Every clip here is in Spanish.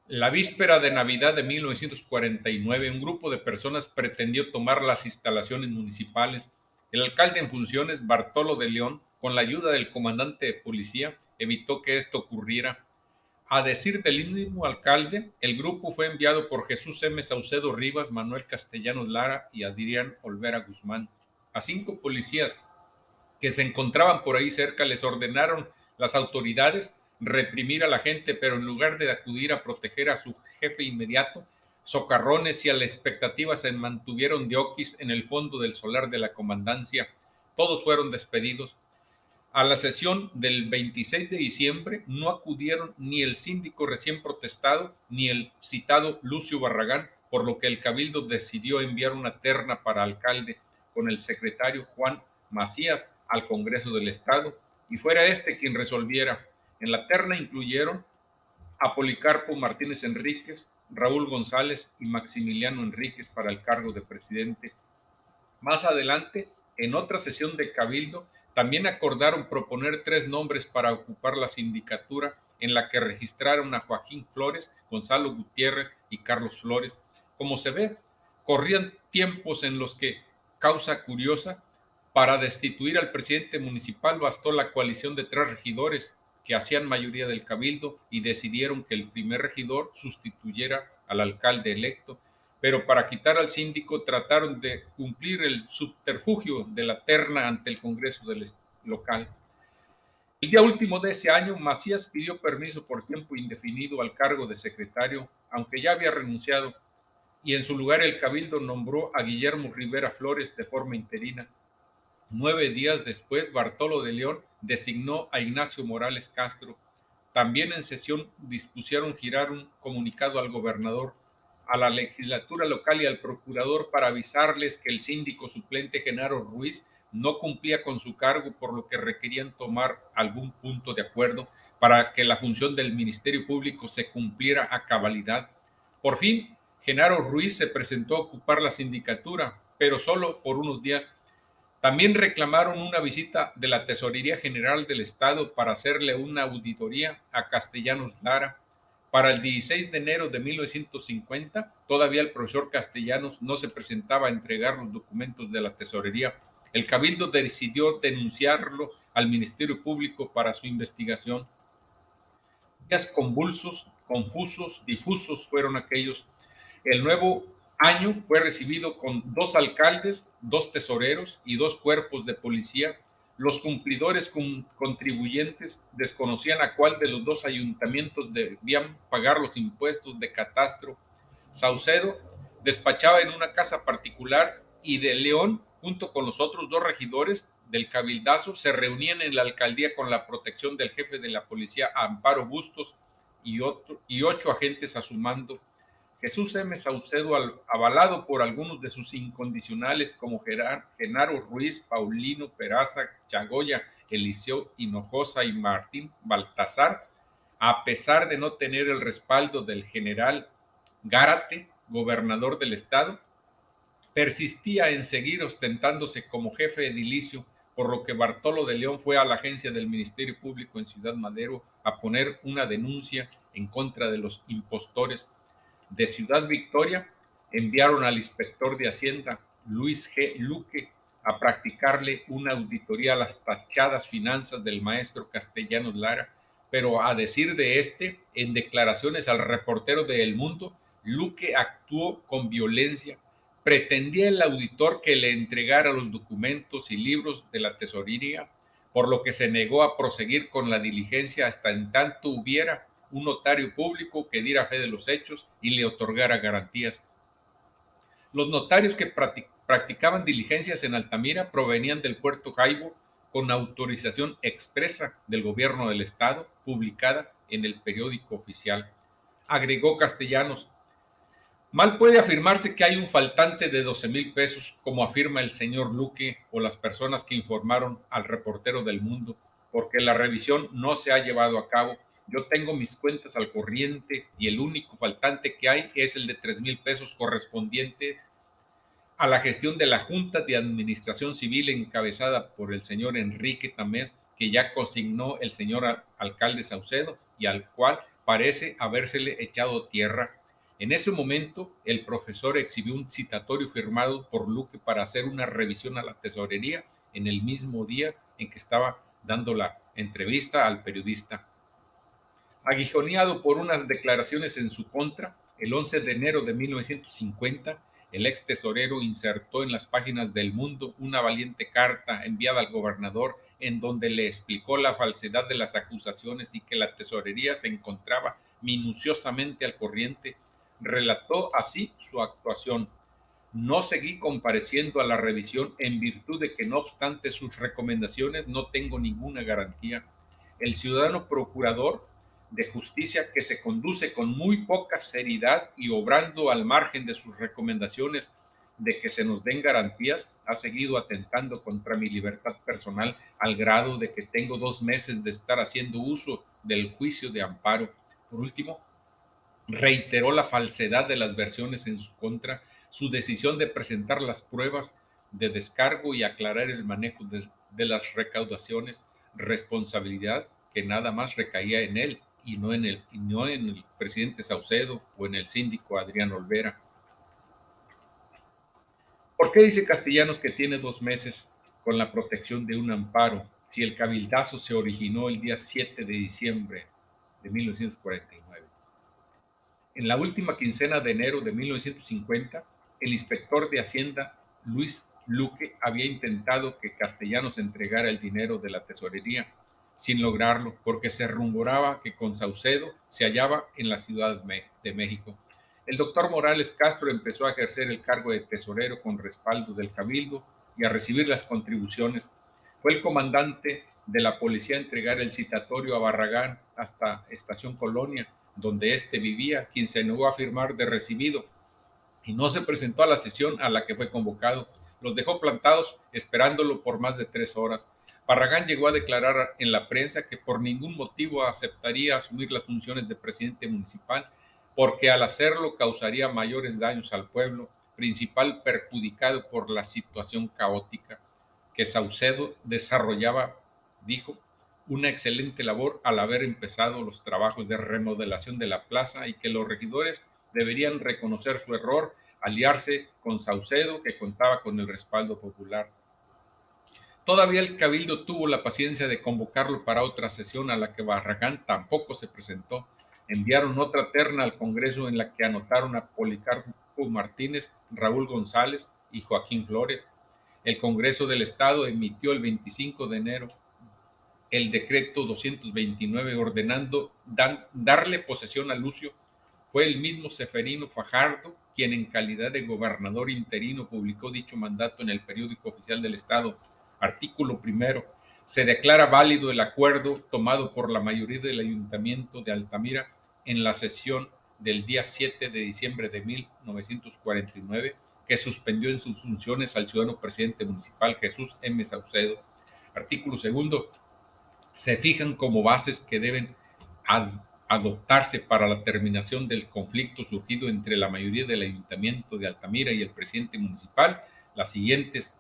La víspera de Navidad de 1949, un grupo de personas pretendió tomar las instalaciones municipales. El alcalde en funciones, Bartolo de León, con la ayuda del comandante de policía, evitó que esto ocurriera. A decir del mismo alcalde, el grupo fue enviado por Jesús M. Saucedo Rivas, Manuel Castellanos Lara y Adrián Olvera Guzmán. A 5 policías que se encontraban por ahí cerca les ordenaron las autoridades reprimir a la gente, pero en lugar de acudir a proteger a su jefe inmediato, socarrones y a la expectativa se mantuvieron de oquis en el fondo del solar de la comandancia. Todos fueron despedidos. A la sesión del 26 de diciembre no acudieron ni el síndico recién protestado ni el citado Lucio Barragán, por lo que el cabildo decidió enviar una terna para alcalde con el secretario Juan Macías al Congreso del Estado, y fuera este quien resolviera. En la terna incluyeron a Policarpo Martínez Enríquez, Raúl González y Maximiliano Enríquez para el cargo de presidente. Más adelante, en otra sesión de cabildo, también acordaron proponer 3 nombres para ocupar la sindicatura, en la que registraron a Joaquín Flores, Gonzalo Gutiérrez y Carlos Flores. Como se ve, corrían tiempos en los que, causa curiosa, para destituir al presidente municipal bastó la coalición de 3 regidores que hacían mayoría del cabildo y decidieron que el primer regidor sustituyera al alcalde electo, pero para quitar al síndico trataron de cumplir el subterfugio de la terna ante el Congreso del local. El día último de ese año, Macías pidió permiso por tiempo indefinido al cargo de secretario, aunque ya había renunciado, y en su lugar el cabildo nombró a Guillermo Rivera Flores de forma interina. 9 días después, Bartolo de León designó a Ignacio Morales Castro. También en sesión dispusieron girar un comunicado al gobernador, a la legislatura local y al procurador para avisarles que el síndico suplente Genaro Ruiz no cumplía con su cargo, por lo que requerían tomar algún punto de acuerdo para que la función del Ministerio Público se cumpliera a cabalidad. Por fin, Genaro Ruiz se presentó a ocupar la sindicatura, pero solo por unos días. También reclamaron una visita de la Tesorería General del Estado para hacerle una auditoría a Castellanos Lara. Para el 16 de enero de 1950, todavía el profesor Castellanos no se presentaba a entregar los documentos de la Tesorería. El cabildo decidió denunciarlo al Ministerio Público para su investigación. Días convulsos, confusos, difusos fueron aquellos. El nuevo año fue recibido con 2 alcaldes, 2 tesoreros y 2 cuerpos de policía. Los cumplidores contribuyentes desconocían a cuál de los 2 ayuntamientos debían pagar los impuestos de catastro. Saucedo despachaba en una casa particular y de León, junto con los otros 2 regidores del cabildazo, se reunían en la alcaldía con la protección del jefe de la policía, Amparo Bustos, y 8 agentes a su mando. Jesús M. Saucedo, avalado por algunos de sus incondicionales como Genaro Ruiz, Paulino Peraza, Chagoya, Eliseo Hinojosa y Martín Baltasar, a pesar de no tener el respaldo del general Gárate, gobernador del estado, persistía en seguir ostentándose como jefe edilicio, por lo que Bartolo de León fue a la agencia del Ministerio Público en Ciudad Madero a poner una denuncia en contra de los impostores. De Ciudad Victoria enviaron al inspector de Hacienda, Luis G. Luque, a practicarle una auditoría a las tachadas finanzas del maestro Castellanos Lara, pero a decir de este, en declaraciones al reportero de El Mundo, Luque actuó con violencia. Pretendía el auditor que le entregara los documentos y libros de la tesorería, por lo que se negó a proseguir con la diligencia hasta en tanto hubiera un notario público que diera fe de los hechos y le otorgara garantías. Los notarios que practicaban diligencias en Altamira provenían del Puerto Jaibo con autorización expresa del gobierno del estado, publicada en el periódico oficial. Agregó Castellanos: mal puede afirmarse que hay un faltante de 12,000 pesos, como afirma el señor Luque o las personas que informaron al reportero del Mundo, porque la revisión no se ha llevado a cabo. Yo tengo mis cuentas al corriente y el único faltante que hay es el de 3,000 pesos correspondiente a la gestión de la Junta de Administración Civil encabezada por el señor Enrique Tamés, que ya consignó el señor alcalde Saucedo y al cual parece habérsele echado tierra. En ese momento, el profesor exhibió un citatorio firmado por Luque para hacer una revisión a la tesorería en el mismo día en que estaba dando la entrevista al periodista. Aguijoneado por unas declaraciones en su contra, el 11 de enero de 1950, el ex tesorero insertó en las páginas del Mundo una valiente carta enviada al gobernador en donde le explicó la falsedad de las acusaciones y que la tesorería se encontraba minuciosamente al corriente. Relató así su actuación. No seguí compareciendo a la revisión en virtud de que, no obstante sus recomendaciones, no tengo ninguna garantía. El ciudadano procurador de justicia, que se conduce con muy poca seriedad y obrando al margen de sus recomendaciones de que se nos den garantías, ha seguido atentando contra mi libertad personal al grado de que tengo 2 meses de estar haciendo uso del juicio de amparo. Por último, reiteró la falsedad de las versiones en su contra, su decisión de presentar las pruebas de descargo y aclarar el manejo de las recaudaciones, responsabilidad que nada más recaía en él y no en el presidente Saucedo o en el síndico Adrián Olvera. ¿Por qué dice Castellanos que tiene 2 meses con la protección de un amparo si el cabildazo se originó el día 7 de diciembre de 1949? En la última quincena de enero de 1950, el inspector de Hacienda, Luis Luque, había intentado que Castellanos entregara el dinero de la tesorería, sin lograrlo, porque se rumoraba que con Saucedo se hallaba en la Ciudad de México. El doctor Morales Castro empezó a ejercer el cargo de tesorero con respaldo del Cabildo y a recibir las contribuciones. Fue el comandante de la policía a entregar el citatorio a Barragán hasta Estación Colonia, donde éste vivía, quien se negó a firmar de recibido y no se presentó a la sesión a la que fue convocado. Los dejó plantados esperándolo por más de 3 horas. Barragán llegó a declarar en la prensa que por ningún motivo aceptaría asumir las funciones de presidente municipal, porque al hacerlo causaría mayores daños al pueblo, principal perjudicado por la situación caótica que Saucedo desarrollaba, dijo, una excelente labor al haber empezado los trabajos de remodelación de la plaza y que los regidores deberían reconocer su error, aliarse con Saucedo, que contaba con el respaldo popular. Todavía el Cabildo tuvo la paciencia de convocarlo para otra sesión a la que Barragán tampoco se presentó. Enviaron otra terna al Congreso en la que anotaron a Policarpo Martínez, Raúl González y Joaquín Flores. El Congreso del Estado emitió el 25 de enero el decreto 229 ordenando darle posesión a Lucio. Fue el mismo Seferino Fajardo quien en calidad de gobernador interino publicó dicho mandato en el periódico oficial del Estado. Artículo primero. Se declara válido el acuerdo tomado por la mayoría del Ayuntamiento de Altamira en la sesión del día 7 de diciembre de 1949, que suspendió en sus funciones al ciudadano presidente municipal Jesús M. Saucedo. Artículo segundo. Se fijan como bases que deben adoptarse para la terminación del conflicto surgido entre la mayoría del Ayuntamiento de Altamira y el presidente municipal las siguientes.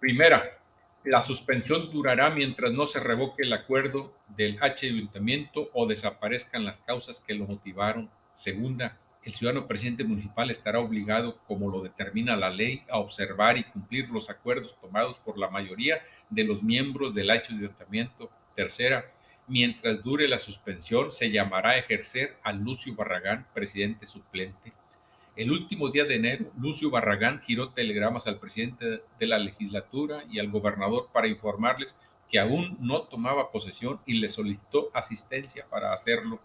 Primera, la suspensión durará mientras no se revoque el acuerdo del Ayuntamiento o desaparezcan las causas que lo motivaron. Segunda, el ciudadano presidente municipal estará obligado, como lo determina la ley, a observar y cumplir los acuerdos tomados por la mayoría de los miembros del Ayuntamiento. Tercera, mientras dure la suspensión, se llamará a ejercer a Lucio Barragán, presidente suplente. El último día de enero, Lucio Barragán giró telegramas al presidente de la legislatura y al gobernador para informarles que aún no tomaba posesión y le solicitó asistencia para hacerlo.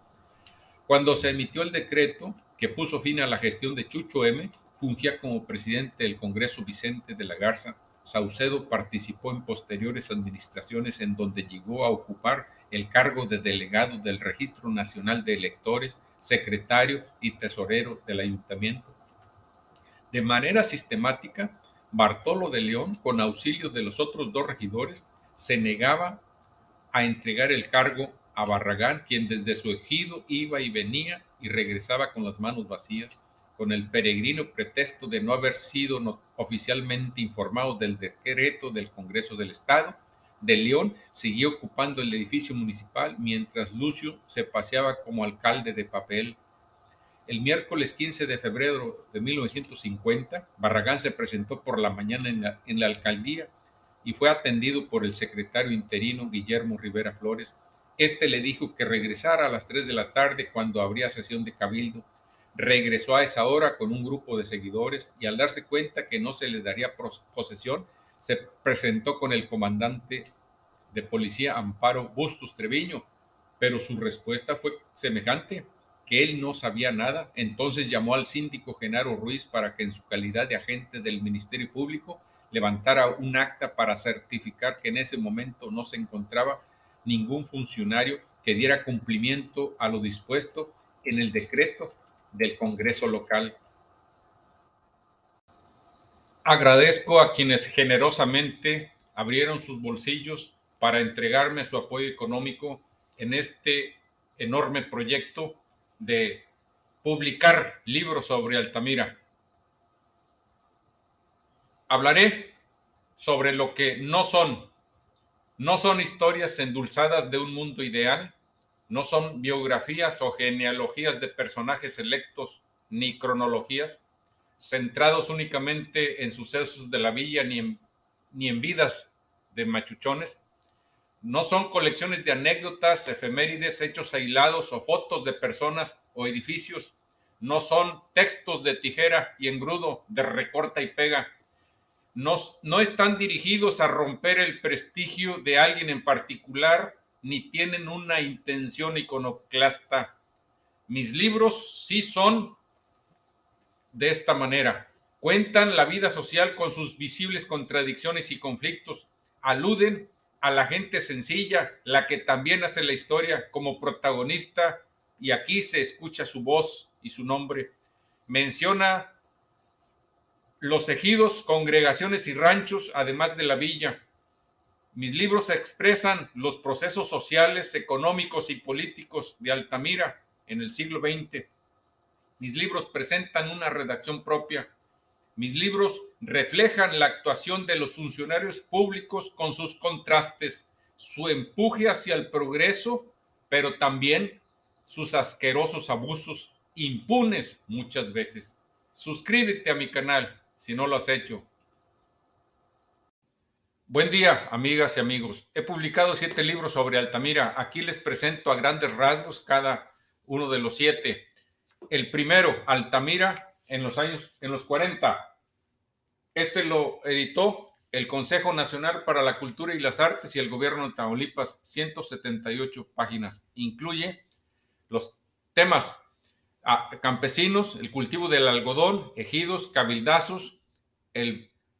Cuando se emitió el decreto que puso fin a la gestión de Chucho M., fungía como presidente del Congreso Vicente de la Garza. Saucedo participó en posteriores administraciones en donde llegó a ocupar el cargo de delegado del Registro Nacional de Electores, secretario y tesorero del ayuntamiento. De manera sistemática, Bartolo de León, con auxilio de los otros 2 regidores, se negaba a entregar el cargo a Barragán, quien desde su ejido iba y venía y regresaba con las manos vacías. con el peregrino pretexto de no haber sido oficialmente informados del decreto del Congreso del Estado de León, siguió ocupando el edificio municipal mientras Lucio se paseaba como alcalde de papel. El miércoles 15 de febrero de 1950, Barragán se presentó por la mañana en la alcaldía y fue atendido por el secretario interino Guillermo Rivera Flores. Este le dijo que regresara a las 3 de la tarde cuando habría sesión de cabildo. Regresó a esa hora con un grupo de seguidores y al darse cuenta que no se le daría posesión, se presentó con el comandante de policía Amparo Bustos Treviño, pero su respuesta fue semejante, que él no sabía nada. Entonces llamó al síndico Genaro Ruiz para que en su calidad de agente del Ministerio Público levantara un acta para certificar que en ese momento no se encontraba ningún funcionario que diera cumplimiento a lo dispuesto en el decreto del Congreso local. Agradezco a quienes generosamente abrieron sus bolsillos para entregarme su apoyo económico en este enorme proyecto de publicar libros sobre Altamira. Hablaré sobre lo que no son. No son historias endulzadas de un mundo ideal, no son biografías o genealogías de personajes selectos, ni cronologías centrados únicamente en sucesos de la villa ni en vidas de machuchones. No son colecciones de anécdotas, efemérides, hechos aislados o fotos de personas o edificios. No son textos de tijera y engrudo, de recorta y pega. No están dirigidos a romper el prestigio de alguien en particular, ni tienen una intención iconoclasta. Mis libros sí son de esta manera. Cuentan la vida social con sus visibles contradicciones y conflictos. Aluden a la gente sencilla, la que también hace la historia como protagonista, y aquí se escucha su voz y su nombre. Menciona los ejidos, congregaciones y ranchos, además de la villa. Mis libros expresan los procesos sociales, económicos y políticos de Altamira en el siglo XX. Mis libros presentan una redacción propia. Mis libros reflejan la actuación de los funcionarios públicos con sus contrastes, su empuje hacia el progreso, pero también sus asquerosos abusos, impunes muchas veces. Suscríbete a mi canal si no lo has hecho. Buen día, amigas y amigos. He publicado 7 libros sobre Altamira. Aquí les presento a grandes rasgos cada uno de los 7. El primero, Altamira en los 40. Este lo editó el Consejo Nacional para la Cultura y las Artes y el Gobierno de Tamaulipas, 178 páginas. Incluye los temas campesinos, el cultivo del algodón, ejidos, cabildazos,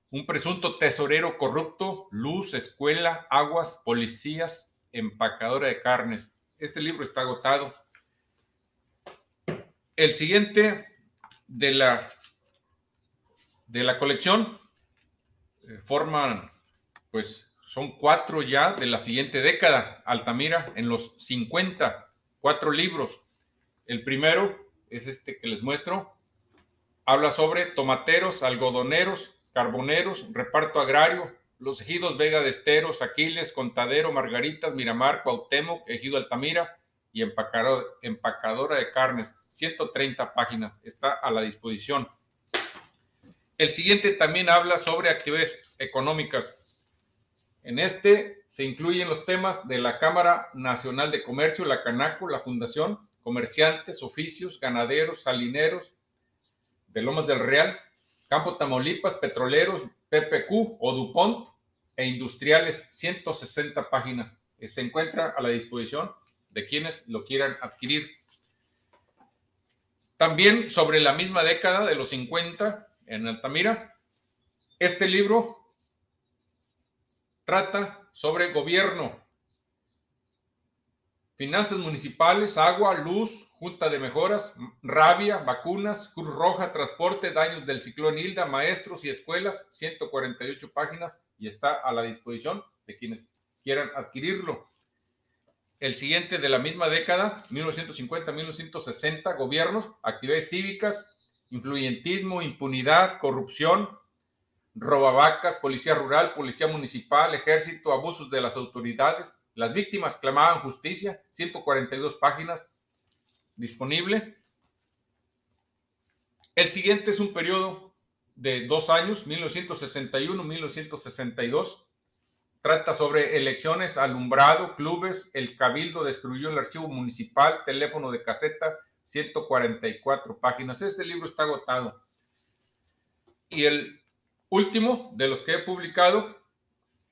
un presunto tesorero corrupto, luz, escuela, aguas, policías, empacadora de carnes. Este libro está agotado. El siguiente de la colección forman, pues son 4 ya de la siguiente década. Altamira en los 50, 4 libros. El primero es este que les muestro. Habla sobre tomateros, algodoneros, carboneros, reparto agrario, los ejidos Vega de Esteros, Aquiles, Contadero, Margaritas, Miramar, Cuauhtémoc, ejido Altamira y empacadora de carnes. 130 páginas. Está a la disposición. El siguiente también habla sobre actividades económicas. En este se incluyen los temas de la Cámara Nacional de Comercio, la Canaco, la Fundación, comerciantes, oficios, ganaderos, salineros de Lomas del Real, Campo Tamaulipas, petroleros, PPQ o DuPont e industriales. 160 páginas. Se encuentra a la disposición de quienes lo quieran adquirir. También sobre la misma década de los 50 en Altamira, este libro trata sobre gobierno, finanzas municipales, agua, luz, junta de mejoras, rabia, vacunas, Cruz Roja, transporte, daños del ciclón Hilda, maestros y escuelas. 148 páginas y está a la disposición de quienes quieran adquirirlo. El siguiente de la misma década, 1950-1960, gobiernos, actividades cívicas, influyentismo, impunidad, corrupción, robavacas, policía rural, policía municipal, ejército, abusos de las autoridades. Las víctimas clamaban justicia, 142 páginas disponible. El siguiente es un periodo de 2 años, 1961-1962. Trata sobre elecciones, alumbrado, clubes, el cabildo destruyó el archivo municipal, teléfono de caseta, 144 páginas. Este libro está agotado. Y el último de los que he publicado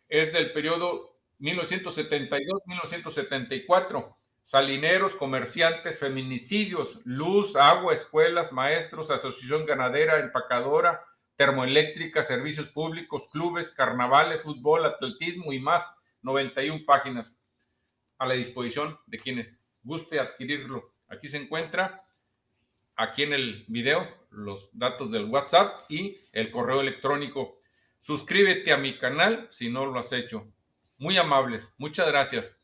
es del periodo 1972-1974. Salineros, comerciantes, feminicidios, luz, agua, escuelas, maestros, asociación ganadera, empacadora, termoeléctrica, servicios públicos, clubes, carnavales, fútbol, atletismo y más. 91 páginas a la disposición de quienes guste adquirirlo. Aquí se encuentra, aquí en el video, los datos del WhatsApp y el correo electrónico. Suscríbete a mi canal si no lo has hecho. Muy amables. Muchas gracias.